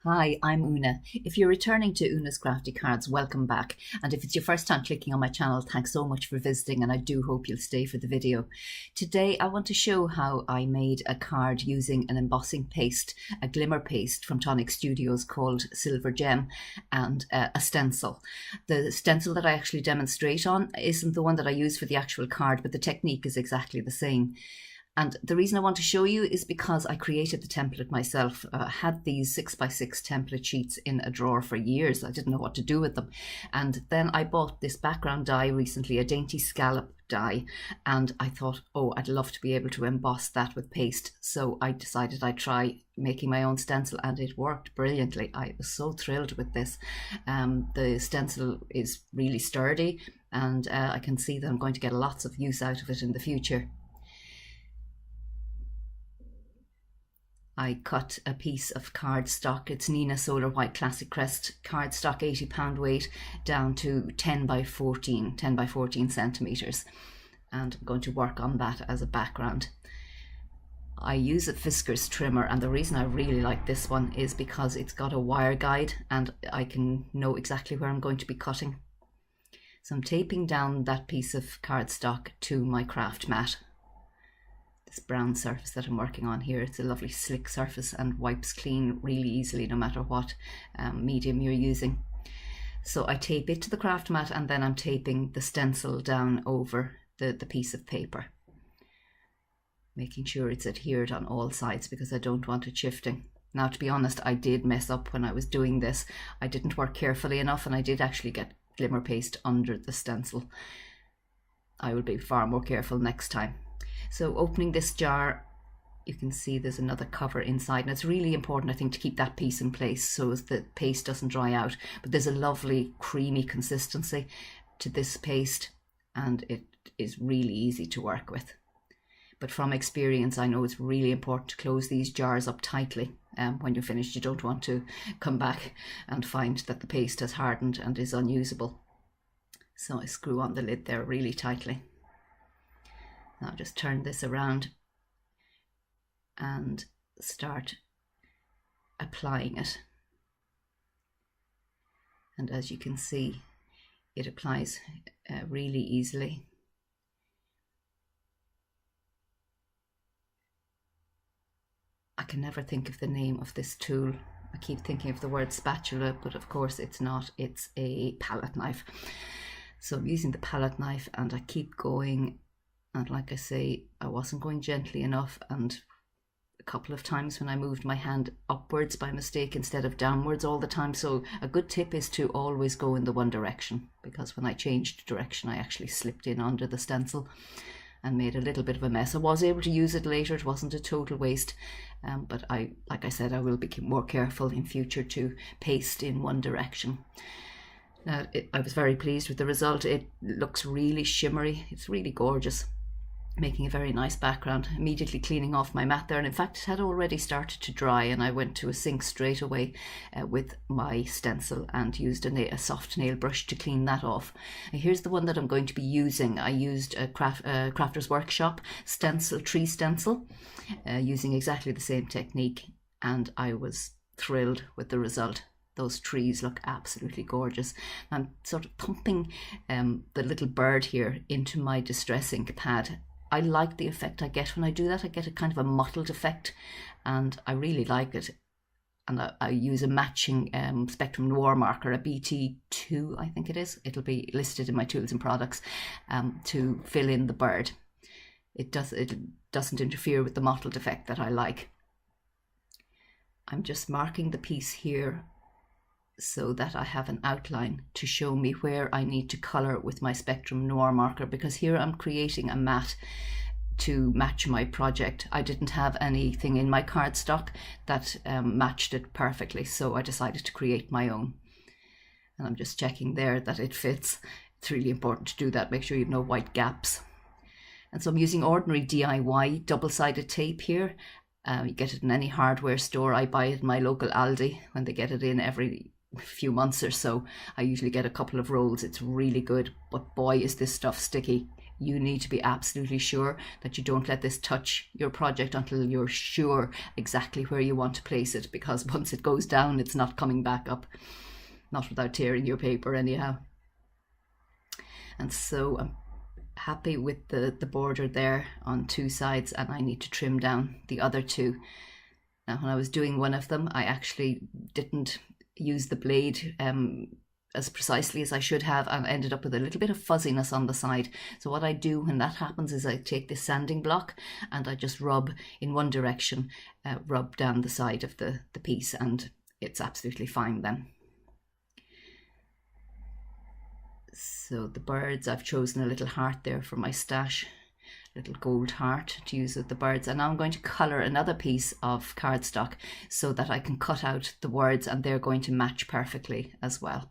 Hi, I'm Una. If you're returning to Una's Crafty Cards, welcome back. And if it's your first time clicking on my channel, thanks so much for visiting, and I do hope you'll stay for the video. Today I want to show how I made a card using an embossing paste, a glimmer paste from Tonic Studios called Silver Gem, and a stencil. The stencil that I actually demonstrate on isn't the one that I use for the actual card, but the technique is exactly the same. And the reason I want to show you is because I created the template myself. I had these 6x6 template sheets in a drawer for years. I didn't know what to do with them. And then I bought this background die recently, a dainty scallop die. And I thought, oh, I'd love to be able to emboss that with paste. So I decided I'd try making my own stencil, and it worked brilliantly. I was so thrilled with this. The stencil is really sturdy, and I can see that I'm going to get lots of use out of it in the future. I cut a piece of cardstock. It's Nina Solar White Classic Crest cardstock, 80-pound weight, down to 10 by 14 centimeters. And I'm going to work on that as a background. I use a Fiskars trimmer, and the reason I really like this one is because it's got a wire guide and I can know exactly where I'm going to be cutting. So I'm taping down that piece of cardstock to my craft mat. This brown surface that I'm working on here, it's a lovely slick surface and wipes clean really easily no matter what medium you're using. So I tape it to the craft mat, and then I'm taping the stencil down over the piece of paper, making sure it's adhered on all sides because I don't want it shifting. Now, to be honest, I did mess up when I was doing this. I didn't work carefully enough, and I did actually get glimmer paste under the stencil. I will be far more careful next time. So opening this jar, you can see there's another cover inside, and it's really important, I think, to keep that piece in place so as the paste doesn't dry out. But there's a lovely creamy consistency to this paste, and it is really easy to work with. But from experience, I know it's really important to close these jars up tightly. When you're finished, you don't want to come back and find that the paste has hardened and is unusable. So I screw on the lid there really tightly. Now just turn this around and start applying it. And as you can see, it applies really easily. I can never think of the name of this tool. I keep thinking of the word spatula, but of course it's not. It's a palette knife. So I'm using the palette knife, and I keep going. And like I say, I wasn't going gently enough, and a couple of times when I moved my hand upwards by mistake instead of downwards all the time. So a good tip is to always go in the one direction, because when I changed direction I actually slipped in under the stencil and made a little bit of a mess. I was able to use it later, it wasn't a total waste, but like I said, I will be more careful in future to paste in one direction. I was very pleased with the result. It looks really shimmery, it's really gorgeous, making a very nice background. Immediately cleaning off my mat there, and in fact it had already started to dry, and I went to a sink straight away with my stencil and used a soft nail brush to clean that off. And here's the one that I'm going to be using. I used a Crafter's Workshop stencil, tree stencil, using exactly the same technique, and I was thrilled with the result. Those trees look absolutely gorgeous. I'm sort of pumping the little bird here into my Distress ink pad. I like the effect I get when I do that. I get a kind of a mottled effect, and I really like it. And I use a matching Spectrum Noir marker, a BT2 I think it is. It'll be listed in my tools and products, to fill in the bird. It doesn't interfere with the mottled effect that I like. I'm just marking the piece here so that I have an outline to show me where I need to colour with my Spectrum Noir marker, because here I'm creating a mat to match my project. I didn't have anything in my cardstock that matched it perfectly, so I decided to create my own. And I'm just checking there that it fits. It's really important to do that, make sure you have no white gaps. And so I'm using ordinary DIY double-sided tape here. You get it in any hardware store. I buy it in my local Aldi when they get it in every few months or so. I usually get a couple of rolls. It's really good, but boy is this stuff sticky. You need to be absolutely sure that you don't let this touch your project until you're sure exactly where you want to place it, because once it goes down, it's not coming back up, not without tearing your paper anyhow. And so I'm happy with the border there on 2 sides, and I need to trim down the other 2. Now, when I was doing one of them, I actually didn't use the blade as precisely as I should have, and ended up with a little bit of fuzziness on the side. So what I do when that happens is I take this sanding block and I just rub in one direction, rub down the side of the piece, and it's absolutely fine then. So the birds, I've chosen a little heart there for my stash, little gold heart to use with the birds. And now I'm going to colour another piece of cardstock so that I can cut out the words, and they're going to match perfectly as well.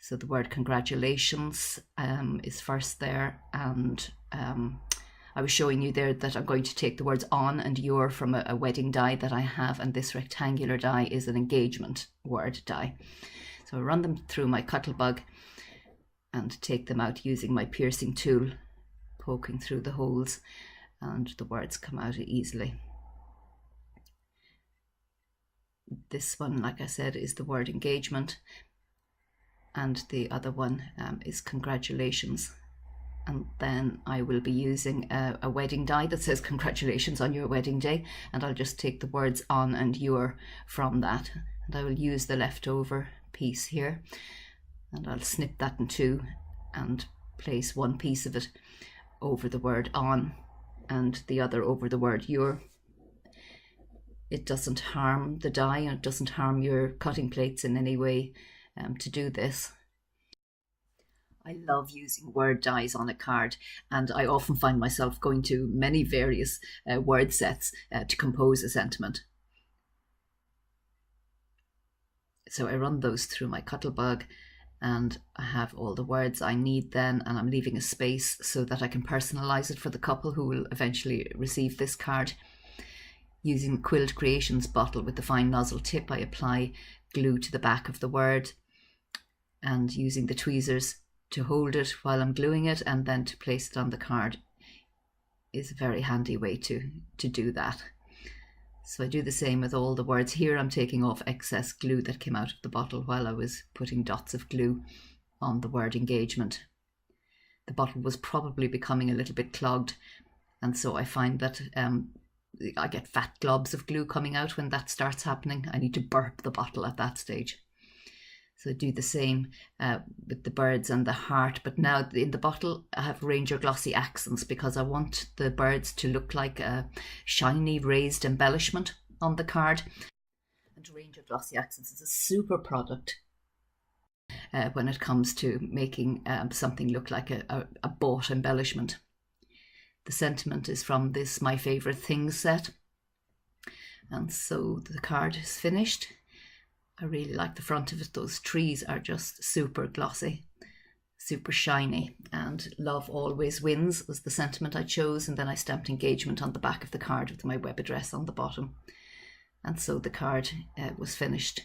So the word congratulations is first there, and I was showing you there that I'm going to take the words on and your from a wedding die that I have, and this rectangular die is an engagement word die. So I run them through my Cuttlebug and take them out using my piercing tool, poking through the holes, and the words come out easily. This one, like I said, is the word engagement, and the other one is congratulations. And then I will be using a wedding die that says congratulations on your wedding day, and I'll just take the words on and your from that, and I will use the leftover piece here, and I'll snip that in 2 and place one piece of it over the word on and the other over the word your. It doesn't harm the die, and it doesn't harm your cutting plates in any way to do this. I love using word dies on a card, and I often find myself going to many various word sets to compose a sentiment. So I run those through my Cuttlebug, and I have all the words I need then, and I'm leaving a space so that I can personalize it for the couple who will eventually receive this card. Using the Quilt Creations bottle with the fine nozzle tip, I apply glue to the back of the word, and using the tweezers to hold it while I'm gluing it and then to place it on the card is a very handy way to do that. So I do the same with all the words. Here I'm taking off excess glue that came out of the bottle while I was putting dots of glue on the word engagement. The bottle was probably becoming a little bit clogged, and so I find that I get fat globs of glue coming out when that starts happening. I need to burp the bottle at that stage. So I do the same with the birds and the heart, but now in the bottle I have Ranger Glossy Accents because I want the birds to look like a shiny raised embellishment on the card. And Ranger Glossy Accents is a super product when it comes to making something look like a bought embellishment. The sentiment is from this My Favorite Things set. And so the card is finished. I really like the front of it. Those trees are just super glossy, super shiny, and love always wins was the sentiment I chose, and then I stamped engagement on the back of the card with my web address on the bottom. And so the card was finished.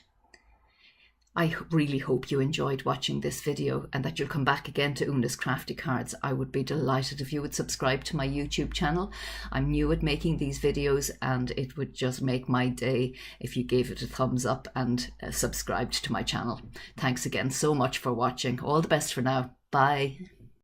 I really hope you enjoyed watching this video and that you'll come back again to Una's Crafty Cards. I would be delighted if you would subscribe to my YouTube channel. I'm new at making these videos, and it would just make my day if you gave it a thumbs up and subscribed to my channel. Thanks again so much for watching. All the best for now. Bye.